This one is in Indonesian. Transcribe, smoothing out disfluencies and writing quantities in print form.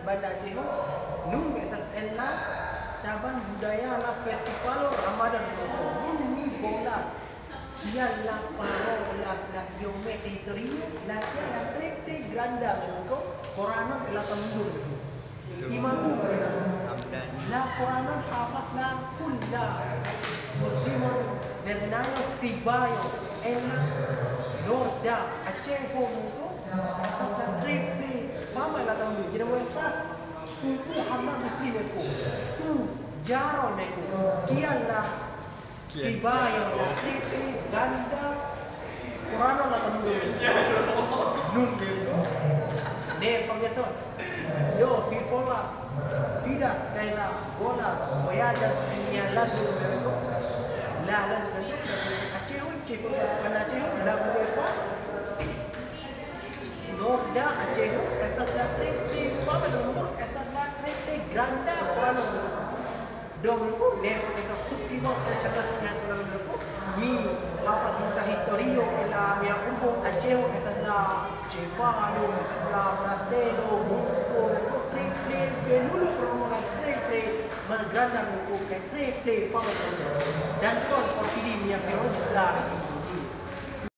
Banda Aceh nun estas en la Taban budaya la festival Ramadan nun ni bolas dia la parolas la geometria la trete granda ko Quranon la tamdun imamu la Quranon hafaz la kulla muslimun dan nayos tibayo en la Norda Aceh ko estas la trete fama la tamdun jadi estas suku hamna muslim ko jaro neko kian la tibayo la trete ganda Quranon la tamdun nun ne forget us yo fifolas vidas kaila bolas voyadas dunia lalu la Aceh Aceh folas pada Aceh la bebas Norda Aceh estas la trete fama nomor estas la trete granda Quranon dom ne estas subtimos de cerdas yang Quranon mi hafaz mucha historio en la mia urbo Aceh estas la Cefalo, la Castelo, Musco, triple, pelulo promola triple, margranda muku triple, fama dan kon portiri mia firman Islam.